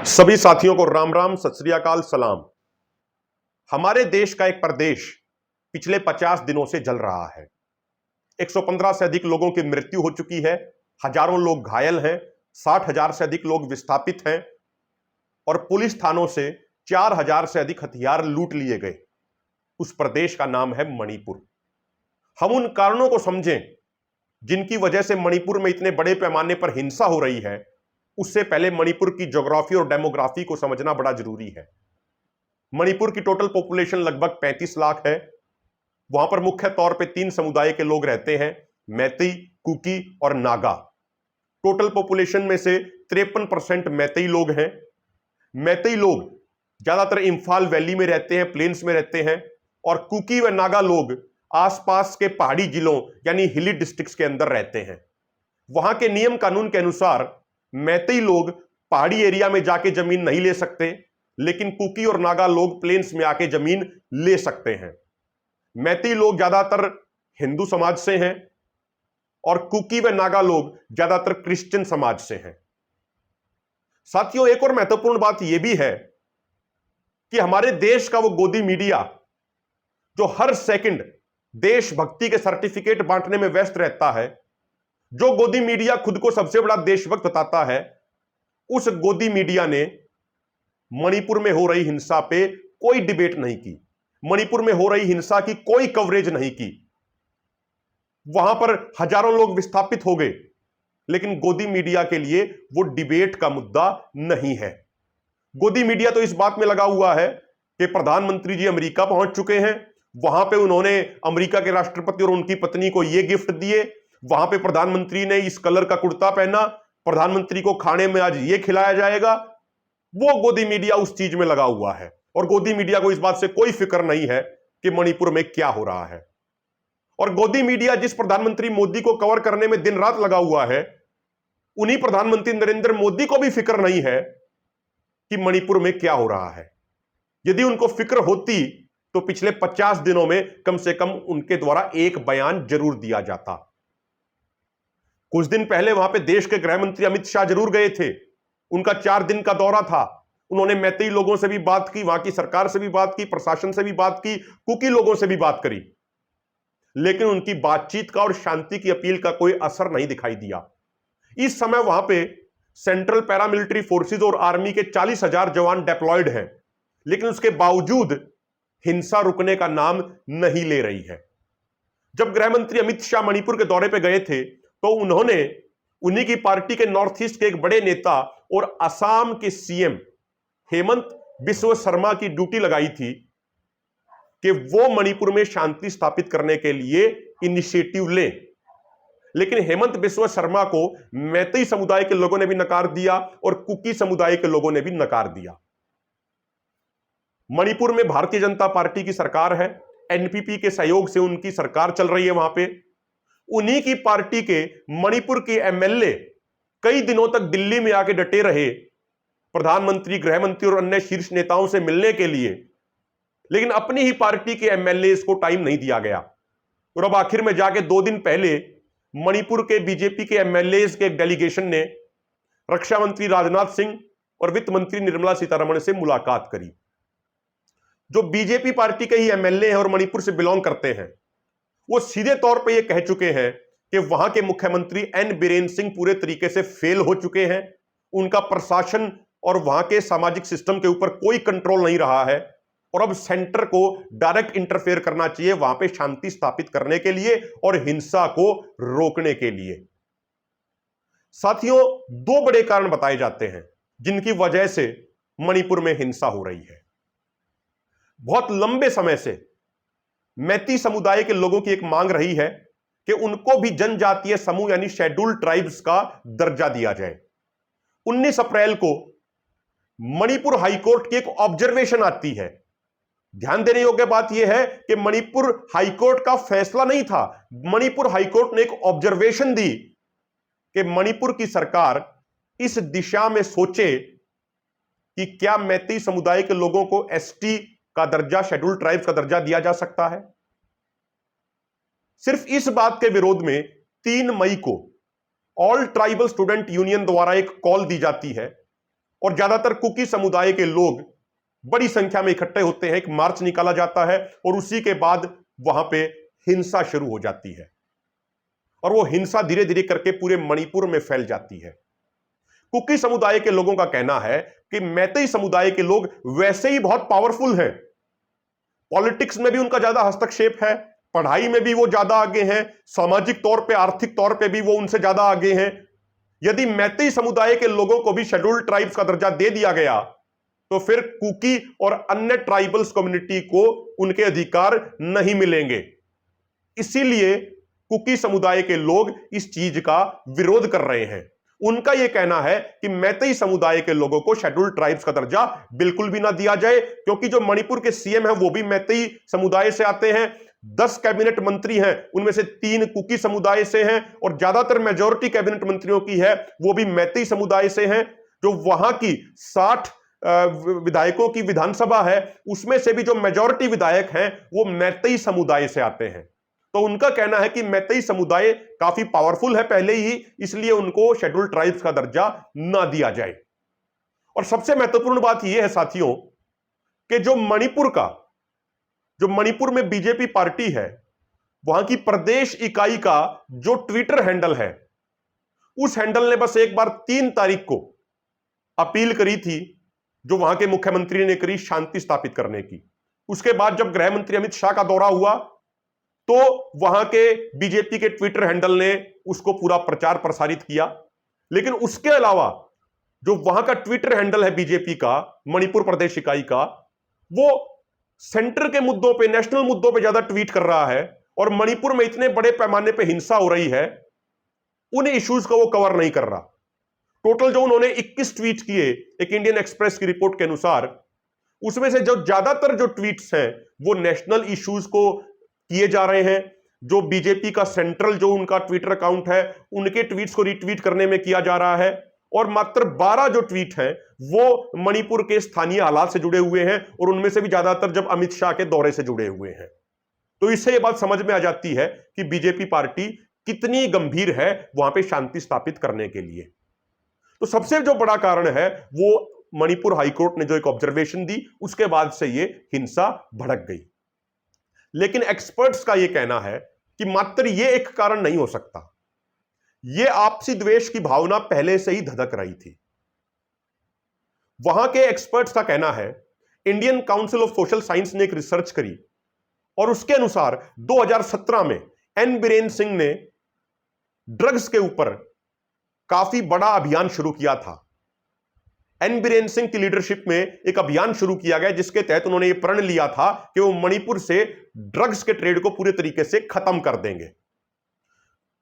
सभी साथियों को राम राम, सत श्री अकाल, सलाम। हमारे देश का एक प्रदेश पिछले 50 दिनों से जल रहा है। 115 से अधिक लोगों की मृत्यु हो चुकी है, हजारों लोग घायल हैं, 60,000 से अधिक लोग विस्थापित हैं और पुलिस थानों से 4,000 से अधिक हथियार लूट लिए गए। उस प्रदेश का नाम है मणिपुर। हम उन कारणों को समझें जिनकी वजह से मणिपुर में इतने बड़े पैमाने पर हिंसा हो रही है। उससे पहले मणिपुर की ज्योग्राफी और डेमोग्राफी को समझना बड़ा जरूरी है। मणिपुर की टोटल पॉपुलेशन लगभग 35 लाख है। वहां पर मुख्य तौर पे 3 समुदाय के लोग रहते हैं, मैतेई, कुकी और नागा। टोटल पॉपुलेशन में से 53% मैतेई लोग हैं। मैतेई लोग ज्यादातर इंफाल वैली में रहते हैं, प्लेन्स में रहते हैं, और कुकी व नागा लोग आसपास के पहाड़ी जिलों यानी हिली डिस्ट्रिक्ट्स के अंदर रहते हैं। वहां के नियम कानून के अनुसार मैतेई लोग पहाड़ी एरिया में जाके जमीन नहीं ले सकते, लेकिन कुकी और नागा लोग प्लेन्स में आके जमीन ले सकते हैं। मैतेई लोग ज्यादातर हिंदू समाज से हैं और कुकी व नागा लोग ज्यादातर क्रिश्चियन समाज से हैं। साथियों, एक और महत्वपूर्ण बात यह भी है कि हमारे देश का वो गोदी मीडिया जो हर सेकंड देशभक्ति के सर्टिफिकेट बांटने में व्यस्त रहता है, जो गोदी मीडिया खुद को सबसे बड़ा देशभक्त बताता है, उस गोदी मीडिया ने मणिपुर में हो रही हिंसा पे कोई डिबेट नहीं की, मणिपुर में हो रही हिंसा की कोई कवरेज नहीं की। वहां पर हजारों लोग विस्थापित हो गए, लेकिन गोदी मीडिया के लिए वो डिबेट का मुद्दा नहीं है। गोदी मीडिया तो इस बात में लगा हुआ है कि प्रधानमंत्री जी अमेरिका पहुंच चुके हैं, वहां पे उन्होंने अमेरिका के राष्ट्रपति और उनकी पत्नी को ये गिफ्ट दिए, वहां पे प्रधानमंत्री ने इस कलर का कुर्ता पहना, प्रधानमंत्री को खाने में आज ये खिलाया जाएगा। वो गोदी मीडिया उस चीज में लगा हुआ है और गोदी मीडिया को इस बात से कोई फिक्र नहीं है कि मणिपुर में क्या हो रहा है। और गोदी मीडिया जिस प्रधानमंत्री मोदी को कवर करने में दिन रात लगा हुआ है, उन्हीं प्रधानमंत्री नरेंद्र मोदी को भी फिक्र नहीं है कि मणिपुर में क्या हो रहा है। यदि उनको फिक्र होती तो पिछले 50 दिनों में कम से कम उनके द्वारा एक बयान जरूर दिया जाता। कुछ दिन पहले वहां पे देश के गृह मंत्री अमित शाह जरूर गए थे, उनका 4 दिन का दौरा था। उन्होंने मैतेई लोगों से भी बात की, वहां की सरकार से भी बात की, प्रशासन से भी बात की, कुकी लोगों से भी बात करी, लेकिन उनकी बातचीत का और शांति की अपील का कोई असर नहीं दिखाई दिया। इस समय वहां पे सेंट्रल पैरामिलिट्री फोर्सेस और आर्मी के 40,000 जवान डिप्लॉयड हैं, लेकिन उसके बावजूद हिंसा रुकने का नाम नहीं ले रही है। जब गृह मंत्री अमित शाह मणिपुर के दौरे पे गए थे तो उन्होंने उन्हीं की पार्टी के नॉर्थ ईस्ट के एक बड़े नेता और असम के सीएम हेमंत बिस्व शर्मा की ड्यूटी लगाई थी कि वो मणिपुर में शांति स्थापित करने के लिए इनिशिएटिव लें। लेकिन हेमंत बिस्व शर्मा को मैतेई समुदाय के लोगों ने भी नकार दिया और कुकी समुदाय के लोगों ने भी नकार दिया। मणिपुर में भारतीय जनता पार्टी की सरकार है, एनपीपी के सहयोग से उनकी सरकार चल रही है। वहां पे उन्हीं की पार्टी के मणिपुर के एमएलए कई दिनों तक दिल्ली में आके डटे रहे प्रधानमंत्री, गृह मंत्री और अन्य शीर्ष नेताओं से मिलने के लिए, लेकिन अपनी ही पार्टी के एमएलए को टाइम नहीं दिया गया। और अब आखिर में जाके 2 दिन पहले मणिपुर के बीजेपी के एमएलए के एक डेलीगेशन ने रक्षा मंत्री राजनाथ सिंह और वित्त मंत्री निर्मला सीतारमण से मुलाकात करी। जो बीजेपी पार्टी के ही एमएलए हैं और मणिपुर से बिलोंग करते हैं, वो सीधे तौर पे ये कह चुके हैं कि वहां के मुख्यमंत्री एन बीरेन सिंह पूरे तरीके से फेल हो चुके हैं, उनका प्रशासन और वहां के सामाजिक सिस्टम के ऊपर कोई कंट्रोल नहीं रहा है और अब सेंटर को डायरेक्ट इंटरफेयर करना चाहिए वहां पे शांति स्थापित करने के लिए और हिंसा को रोकने के लिए। साथियों, 2 बड़े कारण बताए जाते हैं जिनकी वजह से मणिपुर में हिंसा हो रही है। बहुत लंबे समय से मैती समुदाय के लोगों की एक मांग रही है कि उनको भी जनजातीय समूह यानी शेड्यूल्ड ट्राइब्स का दर्जा दिया जाए। 19 अप्रैल को मणिपुर हाईकोर्ट की एक ऑब्जर्वेशन आती है। ध्यान देने योग्य बात यह है कि मणिपुर हाईकोर्ट का फैसला नहीं था, मणिपुर हाईकोर्ट ने एक ऑब्जर्वेशन दी कि मणिपुर की सरकार इस दिशा में सोचे कि क्या मैती समुदाय के लोगों को एसटी का दर्जा, शेड्यूल्ड ट्राइब्स का दर्जा दिया जा सकता है। सिर्फ इस बात के विरोध में 3 मई को ऑल ट्राइबल स्टूडेंट यूनियन द्वारा एक कॉल दी जाती है और ज्यादातर कुकी समुदाय के लोग बड़ी संख्या में इकट्ठे होते हैं। एक मार्च निकाला जाता है और उसी के बाद वहां पे हिंसा शुरू हो जाती है और वो हिंसा धीरे धीरे करके पूरे मणिपुर में फैल जाती है। कुकी समुदाय के लोगों का कहना है कि मैतेई समुदाय के लोग वैसे ही बहुत पावरफुल हैं, पॉलिटिक्स में भी उनका ज्यादा हस्तक्षेप है, पढ़ाई में भी वो ज्यादा आगे हैं, सामाजिक तौर पे आर्थिक तौर पे भी वो उनसे ज्यादा आगे हैं। यदि मैतेई समुदाय के लोगों को भी शेड्यूल्ड ट्राइब्स का दर्जा दे दिया गया तो फिर कुकी और अन्य ट्राइबल्स कम्युनिटी को उनके अधिकार नहीं मिलेंगे। इसीलिए कुकी समुदाय के लोग इस चीज का विरोध कर रहे हैं। उनका यह कहना है कि मैतेई समुदाय के लोगों को शेड्यूल्ड ट्राइब्स का दर्जा बिल्कुल भी ना दिया जाए, क्योंकि जो मणिपुर के सीएम हैं वो भी मैतेई समुदाय से आते हैं। 10 कैबिनेट मंत्री हैं, उनमें से 3 कुकी समुदाय से हैं और ज्यादातर मेजॉरिटी कैबिनेट मंत्रियों की है वो भी मैतेई समुदाय से हैं। जो वहां की 60 विधायकों की विधानसभा है उसमें से भी जो मेजॉरिटी विधायक हैं वो मैतेई समुदाय से आते हैं। तो उनका कहना है कि मैतेई समुदाय काफी पावरफुल है पहले ही, इसलिए उनको शेड्यूल्ड ट्राइब्स का दर्जा ना दिया जाए। और सबसे महत्वपूर्ण बात यह है साथियों कि जो मणिपुर में बीजेपी पार्टी है वहां की प्रदेश इकाई का जो ट्विटर हैंडल है, उस हैंडल ने बस एक बार 3 तारीख को अपील करी थी जो वहां के मुख्यमंत्री ने करी शांति स्थापित करने की। उसके बाद जब गृह मंत्री अमित शाह का दौरा हुआ तो वहां के बीजेपी के ट्विटर हैंडल ने उसको पूरा प्रचार प्रसारित किया। लेकिन उसके अलावा जो वहां का ट्विटर हैंडल है बीजेपी का मणिपुर प्रदेश इकाई का, वो सेंटर के मुद्दों पे, नेशनल मुद्दों पे ज्यादा ट्वीट कर रहा है और मणिपुर में इतने बड़े पैमाने पे हिंसा हो रही है उन इश्यूज को वो कवर नहीं कर रहा। टोटल जो उन्होंने 21 ट्वीट किए एक इंडियन एक्सप्रेस की रिपोर्ट के अनुसार, उसमें से जो ज्यादातर जो ट्वीट्स हैं वो नेशनल इश्यूज को किए जा रहे हैं। जो बीजेपी का सेंट्रल जो उनका ट्विटर अकाउंट है उनके ट्वीट्स को रिट्वीट करने में किया जा रहा है और मात्र 12 जो ट्वीट हैं वो मणिपुर के स्थानीय हालात से जुड़े हुए हैं और उनमें से भी ज्यादातर जब अमित शाह के दौरे से जुड़े हुए हैं। तो इससे यह बात समझ में आ जाती है कि बीजेपी पार्टी कितनी गंभीर है वहां पे शांति स्थापित करने के लिए। तो सबसे जो बड़ा कारण है वो मणिपुर हाईकोर्ट ने जो एक ऑब्जर्वेशन दी उसके बाद से ये हिंसा भड़क गई। लेकिन एक्सपर्ट्स का यह कहना है कि मात्र यह एक कारण नहीं हो सकता, यह आपसी द्वेष की भावना पहले से ही धधक रही थी। वहां के एक्सपर्ट्स का कहना है, Indian council of social science ने एक रिसर्च करी और उसके अनुसार 2017 में एन बीरेन सिंह ने ड्रग्स के ऊपर काफी बड़ा अभियान शुरू किया था। एन बीरेन सिंह की लीडरशिप में एक अभियान शुरू किया गया जिसके तहत उन्होंने यह प्रण लिया था कि वो मणिपुर से ड्रग्स के ट्रेड को पूरे तरीके से खत्म कर देंगे।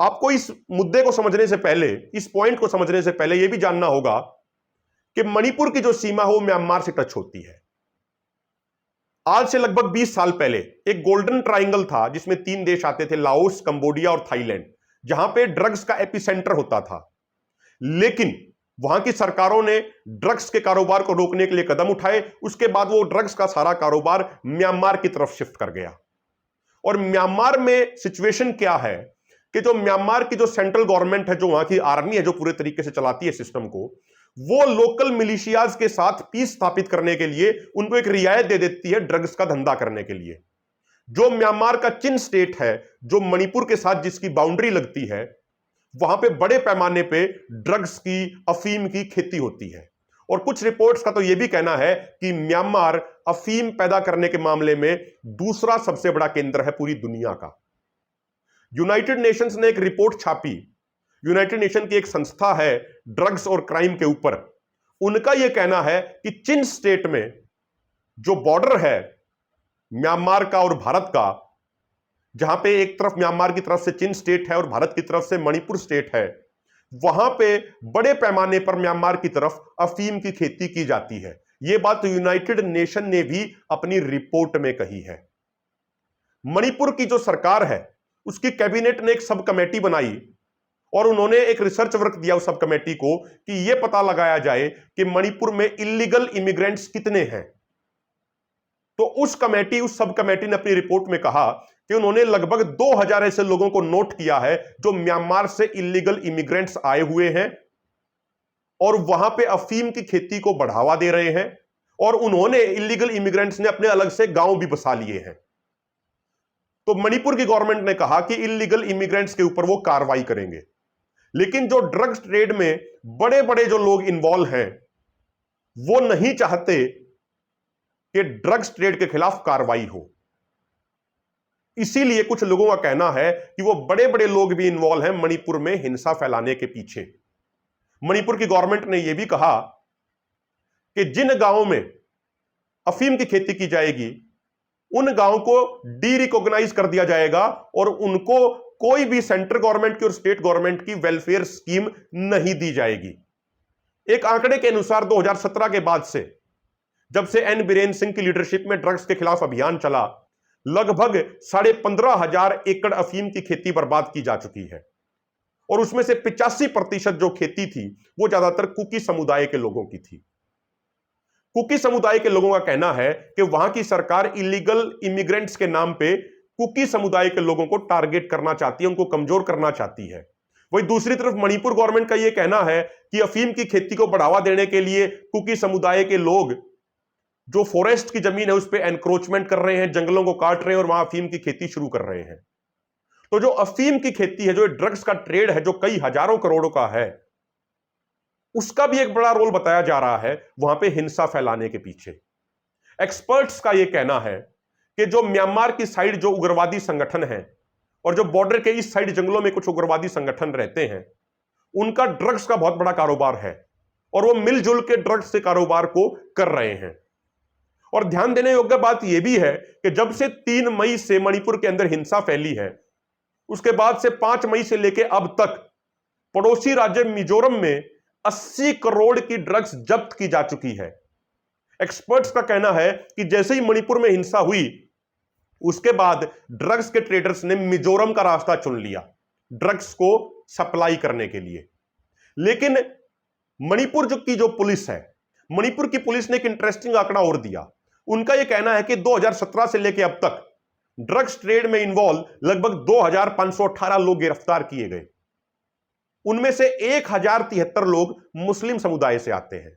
आपको इस मुद्दे को समझने से पहले, इस पॉइंट को समझने से पहले यह भी जानना होगा कि मणिपुर की जो सीमा है वो म्यांमार से टच होती है। आज से लगभग 20 साल पहले एक गोल्डन ट्राइंगल था जिसमें 3 देश आते थे, लाओस, कंबोडिया और थाईलैंड, जहां पे ड्रग्स का एपिसेंटर होता था। लेकिन वहां की सरकारों ने ड्रग्स के कारोबार को रोकने के लिए कदम उठाए। उसके बाद वो ड्रग्स का सारा कारोबार म्यांमार की तरफ शिफ्ट कर गया। और म्यांमार में सिचुएशन क्या है कि जो म्यांमार की जो सेंट्रल गवर्नमेंट है, जो वहां की आर्मी है जो पूरे तरीके से चलाती है सिस्टम को, वो लोकल मिलिशियाज के साथ पीस स्थापित करने के लिए उनको एक रियायत दे देती है ड्रग्स का धंधा करने के लिए। जो म्यांमार का चिन स्टेट है, जो मणिपुर के साथ जिसकी बाउंड्री लगती है, वहां पे बड़े पैमाने पे ड्रग्स की, अफीम की खेती होती है। और कुछ रिपोर्ट्स का तो यह भी कहना है कि म्यांमार अफीम पैदा करने के मामले में दूसरा सबसे बड़ा केंद्र है पूरी दुनिया का। यूनाइटेड नेशंस ने एक रिपोर्ट छापी, यूनाइटेड नेशन की एक संस्था है ड्रग्स और क्राइम के ऊपर। उनका यह कहना है कि चिन स्टेट में जो बॉर्डर है म्यांमार का और भारत का, जहां पे एक तरफ म्यांमार की तरफ से चिन स्टेट है और भारत की तरफ से मणिपुर स्टेट है, वहां पे बड़े पैमाने पर म्यांमार की तरफ अफीम की खेती की जाती है। यह बात यूनाइटेड नेशन ने भी अपनी रिपोर्ट में कही है। मणिपुर की जो सरकार है उसकी कैबिनेट ने एक सब कमेटी बनाई और उन्होंने एक रिसर्च वर्क दिया उस सब कमेटी को कि यह पता लगाया जाए कि मणिपुर में इलीगल इमिग्रेंट्स कितने हैं। तो उस सब कमेटी ने अपनी रिपोर्ट में कहा कि उन्होंने लगभग 2000 ऐसे लोगों को नोट किया है जो म्यांमार से इलीगल इमिग्रेंट्स आए हुए हैं और वहां पे अफीम की खेती को बढ़ावा दे रहे हैं और उन्होंने इलीगल इमिग्रेंट्स ने अपने अलग से गांव भी बसा लिए हैं। तो मणिपुर की गवर्नमेंट ने कहा कि इलीगल इमिग्रेंट्स के ऊपर वो कार्रवाई करेंगे, लेकिन जो ड्रग्स ट्रेड में बड़े बड़े जो लोग इन्वॉल्व हैं वो नहीं चाहते कि ड्रग्स ट्रेड के खिलाफ कार्रवाई हो। इसीलिए कुछ लोगों का कहना है कि वो बड़े बड़े लोग भी इन्वॉल्व हैं मणिपुर में हिंसा फैलाने के पीछे। मणिपुर की गवर्नमेंट ने यह भी कहा कि जिन गांवों में अफीम की खेती की जाएगी उन गांवों को डी रिकॉग्नाइज कर दिया जाएगा और उनको कोई भी सेंट्रल गवर्नमेंट की और स्टेट गवर्नमेंट की वेलफेयर स्कीम नहीं दी जाएगी। एक आंकड़े के अनुसार 2017 के बाद से, जब से एन बीरेन सिंह की लीडरशिप में ड्रग्स के खिलाफ अभियान चला, लगभग 15,500 एकड़ अफीम की खेती बर्बाद की जा चुकी है और उसमें से 85% जो खेती थी वो ज्यादातर कुकी समुदाय के लोगों की थी। कुकी समुदाय के लोगों का कहना है कि वहां की सरकार इलीगल इमिग्रेंट्स के नाम पे कुकी समुदाय के लोगों को टारगेट करना चाहती है, उनको कमजोर करना चाहती है। वही दूसरी तरफ मणिपुर गवर्नमेंट का यह कहना है कि अफीम की खेती को बढ़ावा देने के लिए कुकी समुदाय के लोग जो फॉरेस्ट की जमीन है उस पर एनक्रोचमेंट कर रहे हैं, जंगलों को काट रहे हैं और वहां अफीम की खेती शुरू कर रहे हैं। तो जो अफीम की खेती है, जो ड्रग्स का ट्रेड है, जो कई हजारों करोड़ों का है, उसका भी एक बड़ा रोल बताया जा रहा है वहां पे हिंसा फैलाने के पीछे। एक्सपर्ट्स का यह कहना है कि जो म्यांमार की साइड जो उग्रवादी संगठन है और जो बॉर्डर के इस साइड जंगलों में कुछ उग्रवादी संगठन रहते हैं, उनका ड्रग्स का बहुत बड़ा कारोबार है और वो मिलजुल के ड्रग्स के कारोबार को कर रहे हैं। और ध्यान देने योग्य बात यह भी है कि जब से 3 मई से मणिपुर के अंदर हिंसा फैली है, उसके बाद से 5 मई से लेकर अब तक पड़ोसी राज्य मिजोरम में 80 करोड़ की ड्रग्स जब्त की जा चुकी है। एक्सपर्ट्स का कहना है कि जैसे ही मणिपुर में हिंसा हुई, उसके बाद ड्रग्स के ट्रेडर्स ने मिजोरम का रास्ता चुन लिया ड्रग्स को सप्लाई करने के लिए। लेकिन मणिपुर की जो पुलिस है, मणिपुर की पुलिस ने एक इंटरेस्टिंग आंकड़ा और दिया। उनका यह कहना है कि 2017 से लेकर अब तक ड्रग्स ट्रेड में इन्वॉल्व लगभग 2,518 लोग गिरफ्तार किए गए। उनमें से 1,073 लोग मुस्लिम समुदाय से आते हैं,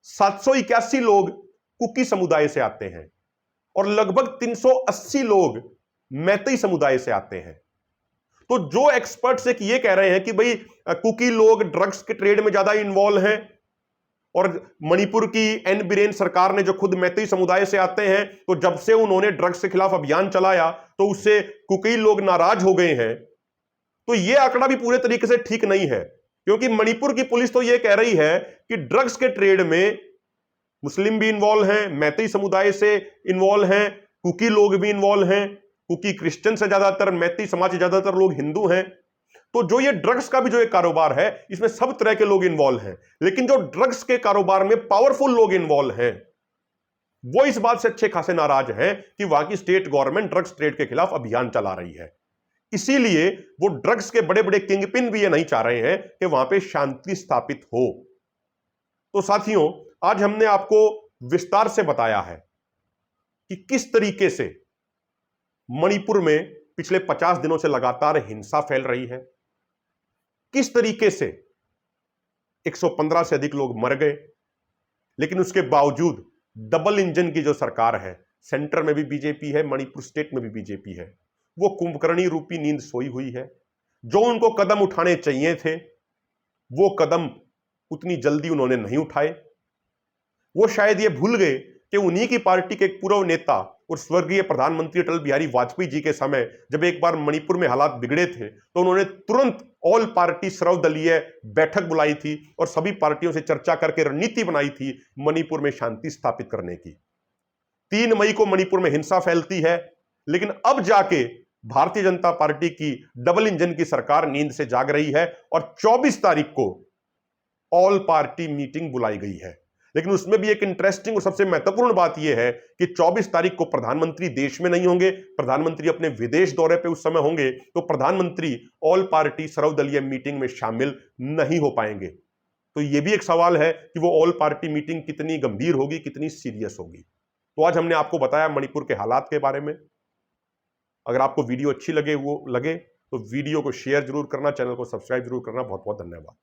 781 लोग कुकी समुदाय से आते हैं और लगभग 380 लोग मैतेई समुदाय से आते हैं। तो जो एक्सपर्ट्स एक ये कह रहे हैं कि भाई कुकी लोग ड्रग्स के ट्रेड में ज्यादा इन्वॉल्व हैं और मणिपुर की एन बीरेन सरकार ने जो खुद मैतेई समुदाय से आते हैं, तो जब से उन्होंने ड्रग्स के खिलाफ अभियान चलाया तो उससे कुकी लोग नाराज हो गए हैं। तो यह आंकड़ा भी पूरे तरीके से ठीक नहीं है, क्योंकि मणिपुर की पुलिस तो यह कह रही है कि ड्रग्स के ट्रेड में मुस्लिम भी इन्वॉल्व हैं, मैतेई समुदाय से इन्वॉल्व हैं, कुकी लोग भी इन्वॉल्व हैं, कुकी क्रिश्चियन से ज्यादातर, मैतेई समाज से ज्यादातर लोग हिंदू हैं। तो जो ये ड्रग्स का भी जो एक कारोबार है, इसमें सब तरह के लोग इन्वॉल्व हैं। लेकिन जो ड्रग्स के कारोबार में पावरफुल लोग इन्वॉल्व हैं, वो इस बात से अच्छे खासे नाराज हैं कि वहां की स्टेट गवर्नमेंट ड्रग्स ट्रेड के खिलाफ अभियान चला रही है। इसीलिए वो ड्रग्स के बड़े बड़े किंगपिन भी ये नहीं चाह रहे हैं कि वहां पे शांति स्थापित हो। तो साथियों, आज हमने आपको विस्तार से बताया है कि किस तरीके से मणिपुर में पिछले 50 दिनों से लगातार हिंसा फैल रही है, किस तरीके से 115 से अधिक लोग मर गए, लेकिन उसके बावजूद डबल इंजन की जो सरकार है, सेंटर में भी बीजेपी है, मणिपुर स्टेट में भी बीजेपी है, वो कुंभकर्णी रूपी नींद सोई हुई है। जो उनको कदम उठाने चाहिए थे वो कदम उतनी जल्दी उन्होंने नहीं उठाए। वो शायद ये भूल गए कि उन्हीं की पार्टी के एक पूर्व नेता और स्वर्गीय प्रधानमंत्री अटल बिहारी वाजपेयी जी के समय जब एक बार मणिपुर में हालात बिगड़े थे तो उन्होंने तुरंत ऑल पार्टी सर्वदलीय बैठक बुलाई थी और सभी पार्टियों से चर्चा करके रणनीति बनाई थी मणिपुर में शांति स्थापित करने की। 3 मई को मणिपुर में हिंसा फैलती है, लेकिन अब जाके भारतीय जनता पार्टी की डबल इंजन की सरकार नींद से जाग रही है और 24 तारीख को ऑल पार्टी मीटिंग बुलाई गई है। लेकिन उसमें भी एक इंटरेस्टिंग और सबसे महत्वपूर्ण बात यह है कि 24 तारीख को प्रधानमंत्री देश में नहीं होंगे, प्रधानमंत्री अपने विदेश दौरे पे उस समय होंगे, तो प्रधानमंत्री ऑल पार्टी सर्वदलीय मीटिंग में शामिल नहीं हो पाएंगे। तो यह भी एक सवाल है कि वो ऑल पार्टी मीटिंग कितनी गंभीर होगी, कितनी सीरियस होगी। तो आज हमने आपको बताया मणिपुर के हालात के बारे में। अगर आपको वीडियो अच्छी लगे तो वीडियो को शेयर जरूर करना, चैनल को सब्सक्राइब जरूर करना। बहुत बहुत धन्यवाद।